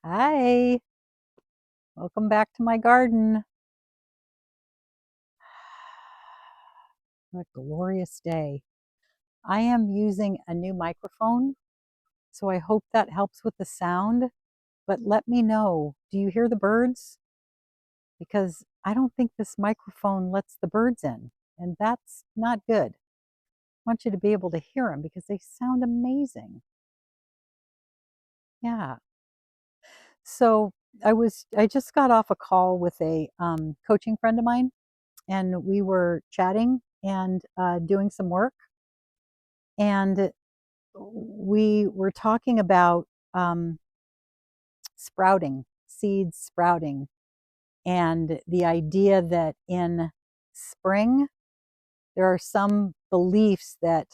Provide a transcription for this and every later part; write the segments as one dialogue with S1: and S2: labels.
S1: Hi, welcome back to my garden. What a glorious day. I am using a new microphone, so I hope that helps with the sound. But let me know, do you hear the birds? Because I don't think this microphone lets the birds in, and that's not good. I want you to be able to hear them because they sound amazing. Yeah. So I just got off a call with a coaching friend of mine, and we were chatting and doing some work. And we were talking about sprouting, seeds sprouting, and the idea that in spring, there are some beliefs that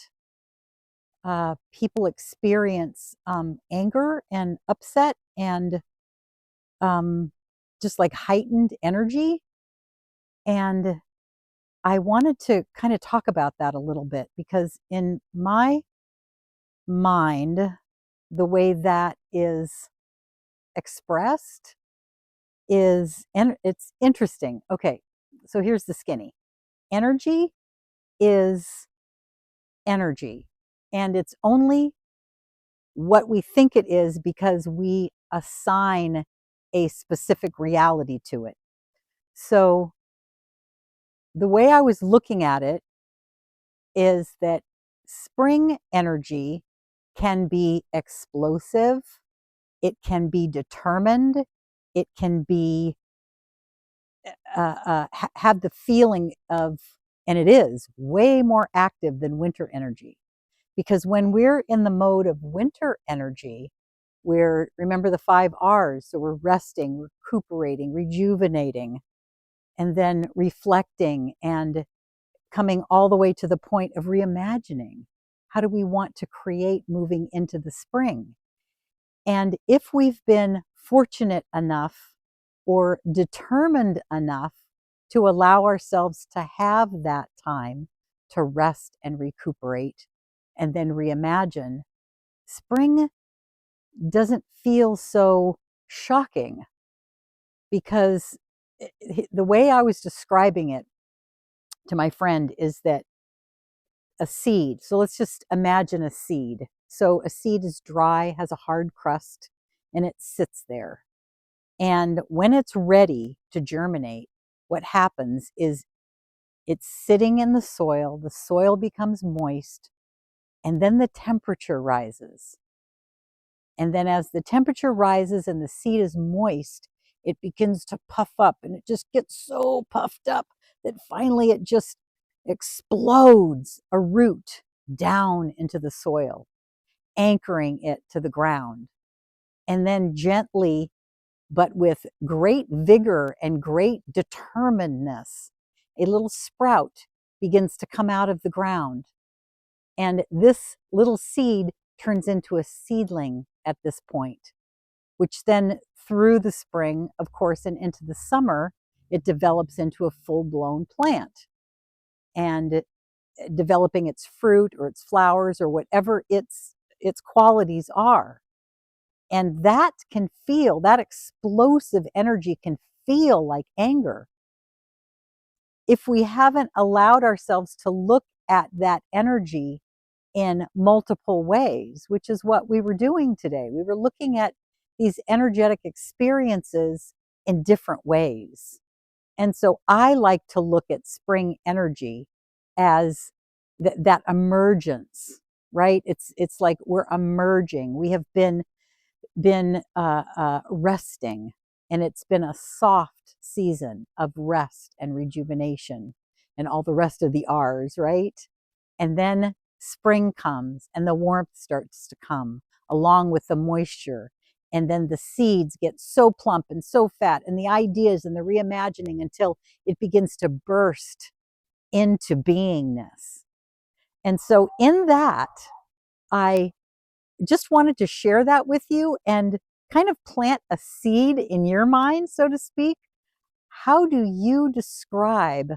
S1: people experience anger and upset and um, just like heightened energy. And I wanted to kind of talk about that a little bit because in my mind, the way that is expressed is, and it's interesting. Okay, so here's the skinny. Energy is energy, and it's only what we think it is because we assign a specific reality to it. So the way I was looking at it is that spring energy can be explosive, it can be determined, it can be have the feeling of, and it is way more active than winter energy. Because when we're in the mode of winter energy, we're, remember the 5 R's, so we're resting, recuperating, rejuvenating, and then reflecting and coming all the way to the point of reimagining. How do we want to create moving into the spring? And if we've been fortunate enough or determined enough to allow ourselves to have that time to rest and recuperate and then reimagine, spring doesn't feel so shocking because the way I was describing it to my friend is that a seed, so let's just imagine a seed. So a seed is dry, has a hard crust, and it sits there. And when it's ready to germinate, what happens is it's sitting in the soil becomes moist, and then the temperature rises. And then as the temperature rises and the seed is moist, it begins to puff up and it just gets so puffed up that finally it just explodes a root down into the soil, anchoring it to the ground. And then gently, but with great vigor and great determinedness, a little sprout begins to come out of the ground. And this little seed turns into a seedling at this point, which then through the spring, of course, and into the summer, it develops into a full blown plant and developing its fruit or its flowers or whatever its qualities are. And that can feel, that explosive energy can feel like anger if we haven't allowed ourselves to look at that energy in multiple ways, which is what we were doing today. We were looking at these energetic experiences in different ways. And so I like to look at spring energy as that emergence, right? It's like we're emerging. We have been resting, and it's been a soft season of rest and rejuvenation and all the rest of the R's, right? And then spring comes and the warmth starts to come along with the moisture. And then the seeds get so plump and so fat, and the ideas and the reimagining until it begins to burst into beingness. And so, in that, I just wanted to share that with you and kind of plant a seed in your mind, so to speak. How do you describe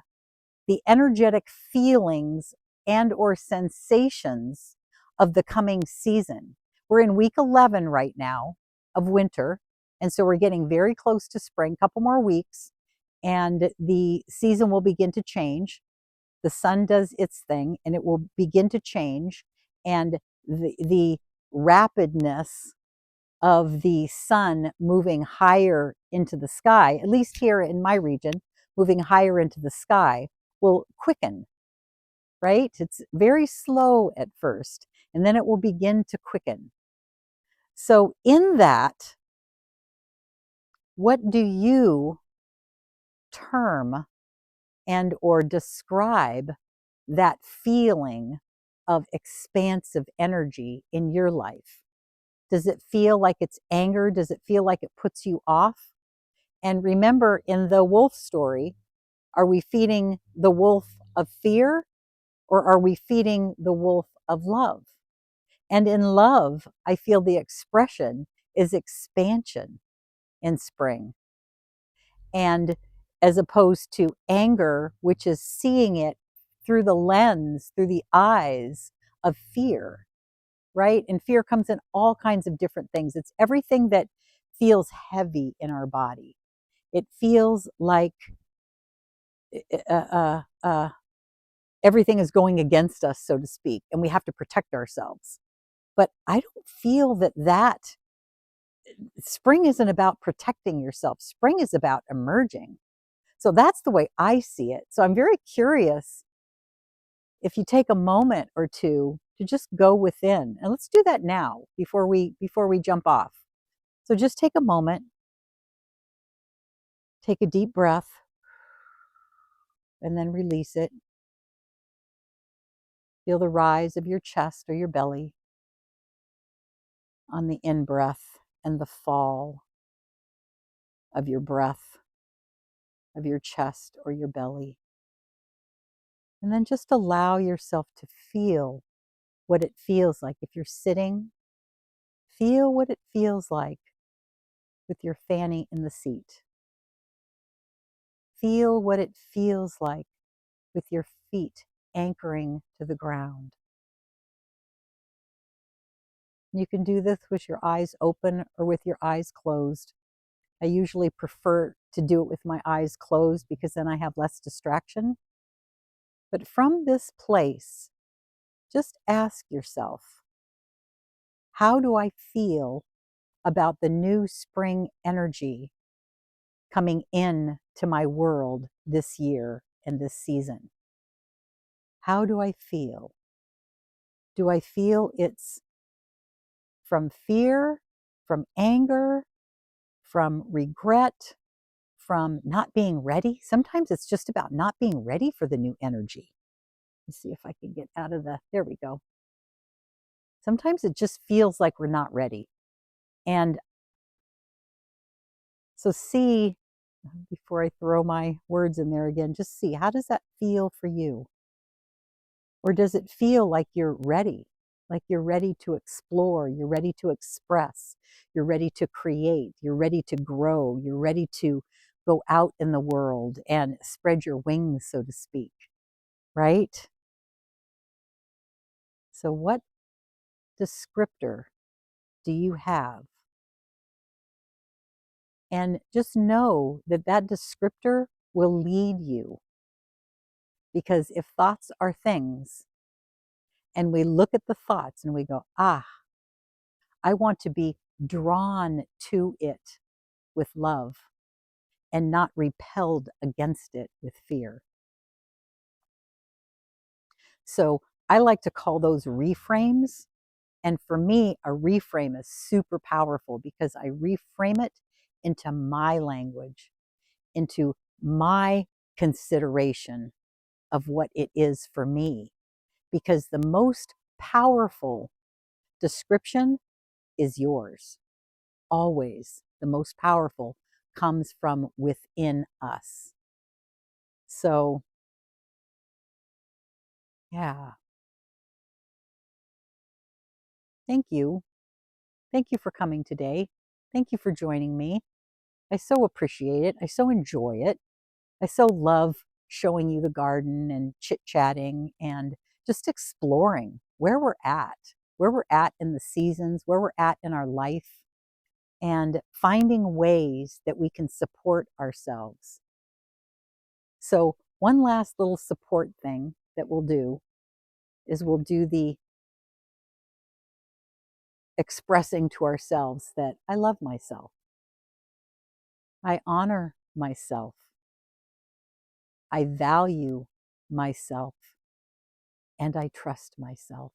S1: the energetic feelings and or sensations of the coming season? We're in week 11 right now of winter, And so we're getting very close to spring, couple more weeks, and the season will begin to change. The sun does its thing and it will begin to change. And the rapidness of the sun moving higher into the sky, at least here in my region, moving higher into the sky, will quicken, right? It's very slow at first, and then it will begin to quicken. So, in that, what do you term and or describe that feeling of expansive energy in your life? Does it feel like it's anger? Does it feel like it puts you off? And remember, in the wolf story, are we feeding the wolf of fear or are we feeding the wolf of love? And in love, I feel the expression is expansion in spring. And as opposed to anger, which is seeing it through the lens, through the eyes of fear, right? And fear comes in all kinds of different things. It's everything that feels heavy in our body. It feels like uh, uh, uh, everything is going against us, so to speak, and we have to protect ourselves. But I don't feel that spring isn't about protecting yourself. Spring is about emerging. So that's the way I see it. So I'm very curious if you take a moment or two to just go within. And let's do that now before we jump off. So just take a moment, take a deep breath, and then release it. Feel the rise of your chest or your belly on the in breath and the fall of your breath, of your chest or your belly. And then just allow yourself to feel what it feels like. If you're sitting, feel what it feels like with your fanny in the seat. Feel what it feels like with your feet anchoring to the ground. You can do this with your eyes open or with your eyes closed. I usually prefer to do it with my eyes closed because then I have less distraction. But from this place, just ask yourself, how do I feel about the new spring energy coming in to my world this year and this season? How do I feel? Do I feel it's from fear, from anger, from regret, from not being ready? Sometimes it's just about not being ready for the new energy. Let's see if I can get out of there we go. Sometimes it just feels like we're not ready. And so see, before I throw my words in there again, just see, how does that feel for you? Or does it feel like you're ready? Like you're ready to explore, you're ready to express, you're ready to create, you're ready to grow, you're ready to go out in the world and spread your wings, so to speak, right? So, what descriptor do you have? And just know that that descriptor will lead you. Because if thoughts are things, and we look at the thoughts and we go, I want to be drawn to it with love and not repelled against it with fear. So I like to call those reframes. And for me, a reframe is super powerful because I reframe it into my language, into my consideration of what it is for me. Because the most powerful description is yours. Always the most powerful comes from within us. So, yeah, thank you. Thank you for coming today. Thank you for joining me. I so appreciate it. I so enjoy it. I so love showing you the garden and chit chatting and just exploring where we're at in the seasons, where we're at in our life. and finding ways that we can support ourselves. So, one last little support thing that we'll do is we'll do the expressing to ourselves that I love myself, I honor myself, I value myself, and I trust myself.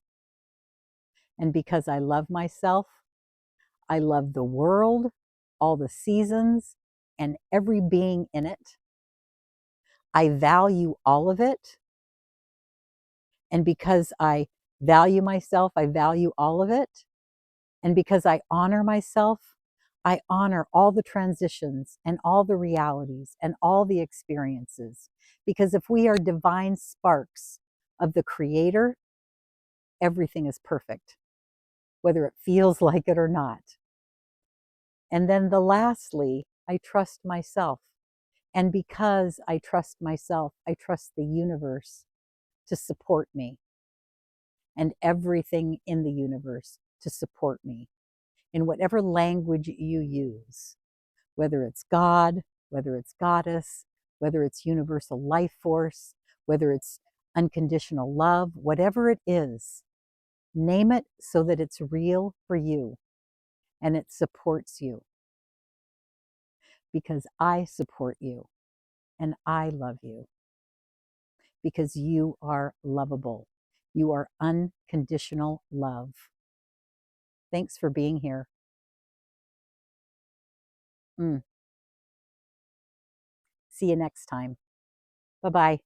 S1: And because I love myself, I love the world, all the seasons, and every being in it. I value all of it. And because I value myself, I value all of it. And because I honor myself, I honor all the transitions and all the realities and all the experiences. Because if we are divine sparks of the Creator, everything is perfect, whether it feels like it or not. And then lastly, I trust myself. And because I trust myself, I trust the universe to support me and everything in the universe to support me in whatever language you use, whether it's God, whether it's Goddess, whether it's universal life force, whether it's unconditional love, whatever it is, name it so that it's real for you and it supports you. Because I support you and I love you. Because you are lovable. You are unconditional love. Thanks for being here. See you next time. Bye-bye.